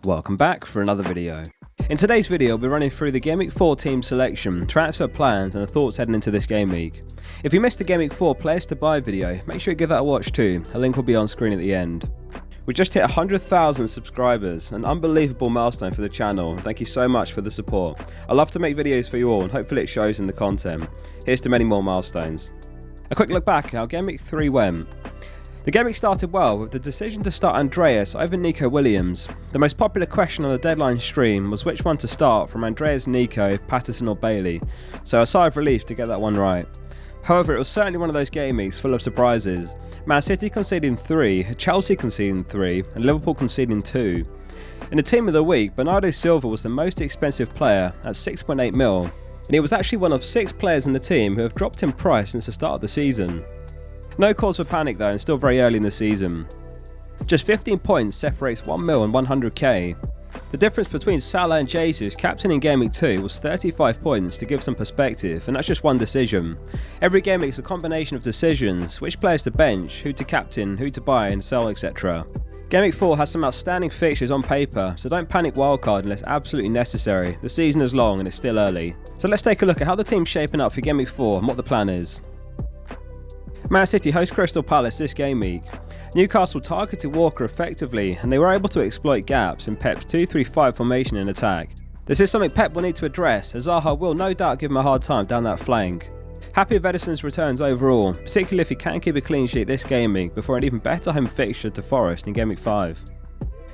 Welcome back for another video. In today's video, we'll be running through the Gameweek 4 team selection, transfer plans and the thoughts heading into this game week. If you missed the Gameweek 4 players to buy video, make sure you give that a watch too, a link will be on screen at the end. We just hit 100,000 subscribers, an unbelievable milestone for the channel, and thank you so much for the support. I love to make videos for you all and hopefully it shows in the content. Here's to many more milestones. A quick look back at how Gameweek 3 went. The game week started well with the decision to start Andreas over Nico Williams. The most popular question on the deadline stream was which one to start from Andreas, Nico, Patterson or Bailey, so a sigh of relief to get that one right. However, it was certainly one of those game weeks full of surprises. Man City conceding 3, Chelsea conceding 3 and Liverpool conceding 2. In the team of the week, Bernardo Silva was the most expensive player at 6.8 mil, and he was actually one of 6 players in the team who have dropped in price since the start of the season. No cause for panic though, and still very early in the season. Just 15 points separates 1 mil and 100k. The difference between Salah and Jesus captain in Game Week 2 was 35 points to give some perspective, and that's just one decision. Every game week is a combination of decisions, which players to bench, who to captain, who to buy and sell, etc. Game Week 4 has some outstanding fixtures on paper, so don't panic wildcard unless absolutely necessary. The season is long and it's still early. So let's take a look at how the team's shaping up for Game Week 4 and what the plan is. Man City host Crystal Palace this game week. Newcastle targeted Walker effectively and they were able to exploit gaps in Pep's 2-3-5 formation in attack. This is something Pep will need to address, as Zaha will no doubt give him a hard time down that flank. Happy with Edison's returns overall, particularly if he can keep a clean sheet this game week before an even better home fixture to Forest in Game Week 5.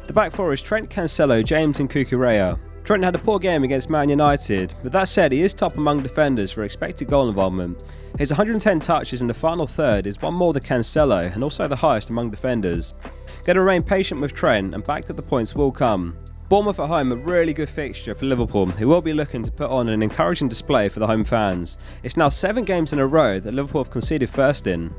The back four is Trent, Cancelo, James and Cucurella. Trent had a poor game against Man United, but that said he is top among defenders for expected goal involvement. His 110 touches in the final third is one more than Cancelo and also the highest among defenders. Gotta remain patient with Trent and back that the points will come. Bournemouth at home, a really good fixture for Liverpool, who will be looking to put on an encouraging display for the home fans. It's now 7 games in a row that Liverpool have conceded first in.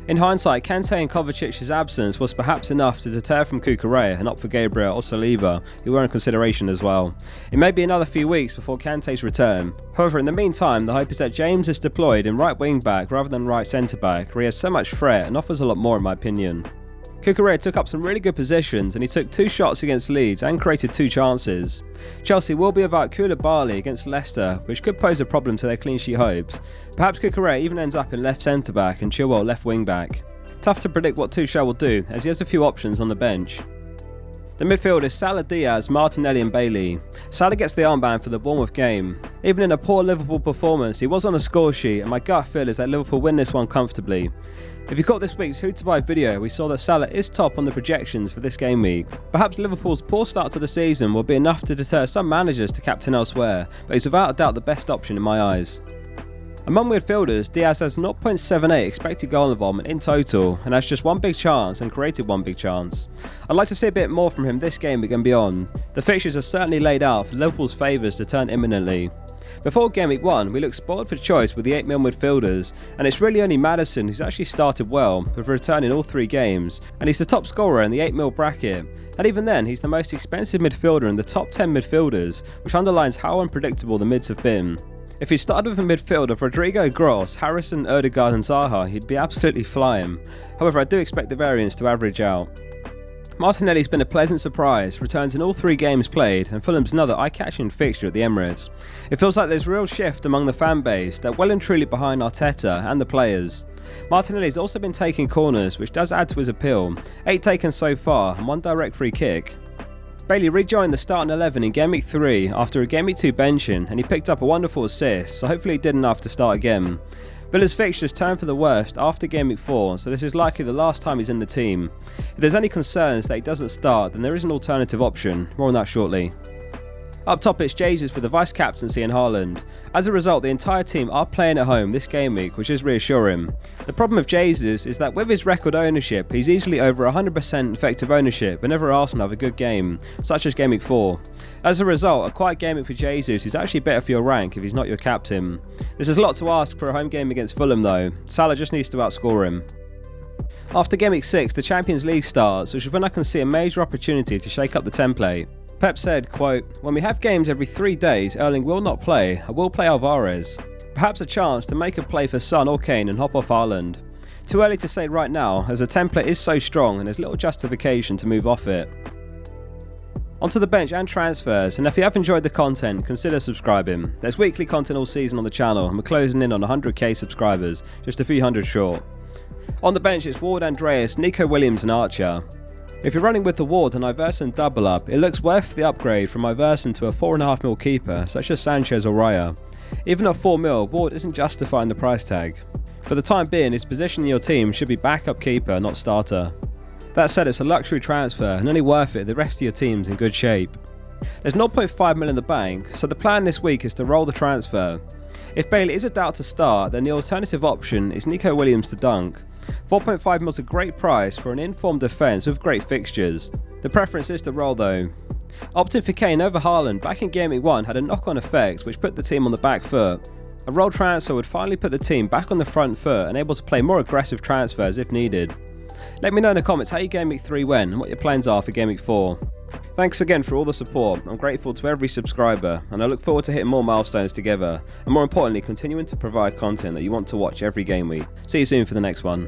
In hindsight, Kante and Kovacic's absence was perhaps enough to deter from Cucurella and opt for Gabriel or Saliba, who were in consideration as well. It may be another few weeks before Kante's return. However, in the meantime, the hope is that James is deployed in right wing back rather than right centre back, where he has so much threat and offers a lot more in my opinion. Cucurella took up some really good positions and he took 2 shots against Leeds and created 2 chances. Chelsea will be without Koulibaly against Leicester, which could pose a problem to their clean sheet hopes. Perhaps Cucurella even ends up in left centre back and Chilwell left wing back. Tough to predict what Tuchel will do, as he has a few options on the bench. The midfield is Salah, Diaz, Martinelli and Bailey. Salah gets the armband for the Bournemouth game. Even in a poor Liverpool performance, he was on a score sheet and my gut feel is that Liverpool win this one comfortably. If you caught this week's Who to Buy video, we saw that Salah is top on the projections for this game week. Perhaps Liverpool's poor start to the season will be enough to deter some managers to captain elsewhere, but he's without a doubt the best option in my eyes. Among midfielders, Diaz has 0.78 expected goal involvement in total and has just 1 big chance and created 1 big chance. I'd like to see a bit more from him this game week and beyond. The fixtures are certainly laid out for Liverpool's favours to turn imminently. Before Game Week 1, we looked spoiled for choice with the 8 mil midfielders, and it's really only Maddison who's actually started well, with a return in all 3 games, and he's the top scorer in the 8 mil bracket, and even then he's the most expensive midfielder in the top 10 midfielders, which underlines how unpredictable the mids have been. If he started with a midfield of Rodrigo, Gross, Harrison, Ødegaard and Zaha, he'd be absolutely flying. However, I do expect the variance to average out. Martinelli's been a pleasant surprise, returns in all 3 games played, and Fulham's another eye-catching fixture at the Emirates. It feels like there's real shift among the fan base, they're well and truly behind Arteta and the players. Martinelli's also been taking corners, which does add to his appeal, 8 taken so far and 1 direct free kick. Bailey rejoined the starting 11 in Game Week 3 after a Game Week 2 benching and he picked up a wonderful assist, so hopefully he did enough to start again. Villa's fixtures turned for the worst after Game Week 4, so this is likely the last time he's in the team. If there's any concerns that he doesn't start, then there is an alternative option, more on that shortly. Up top it's Jesus with the vice captaincy and Haaland. As a result, the entire team are playing at home this game week, which is reassuring. The problem with Jesus is that with his record ownership, he's easily over 100% effective ownership whenever Arsenal have a good game, such as Game Week 4. As a result, a quiet game week for Jesus is actually better for your rank if he's not your captain. This is a lot to ask for a home game against Fulham though. Salah just needs to outscore him. After Game Week 6, the Champions League starts, which is when I can see a major opportunity to shake up the template. Pep said, quote, "When we have games every 3 days, Erling will not play. I will play Alvarez. Perhaps a chance to make a play for Son or Kane and hop off Haaland. Too early to say right now, as the template is so strong and there's little justification to move off it." Onto the bench and transfers, and if you have enjoyed the content, consider subscribing. There's weekly content all season on the channel, and we're closing in on 100k subscribers, just a few hundred short. On the bench it's Ward, Andreas, Nico Williams and Archer. If you're running with the Ward and Iversen double up, it looks worth the upgrade from Iversen to a 4.5 mil keeper, such as Sanchez or Raya. Even at 4 mil, Ward isn't justifying the price tag. For the time being, his position in your team should be backup keeper, not starter. That said, it's a luxury transfer and only worth it if the rest of your team's in good shape. There's 0.5 mil in the bank, so the plan this week is to roll the transfer. If Bailey is a doubt to start, then the alternative option is Nico Williams to dunk. 4.5 mil is a great price for an informed defence with great fixtures. The preference is to roll though. Opting for Kane over Haaland back in Gameweek 1 had a knock-on effect which put the team on the back foot. A roll transfer would finally put the team back on the front foot and able to play more aggressive transfers if needed. Let me know in the comments how your Gameweek 3 went and what your plans are for Gameweek 4. Thanks again for all the support. I'm grateful to every subscriber and I look forward to hitting more milestones together and more importantly continuing to provide content that you want to watch every game week. See you soon for the next one.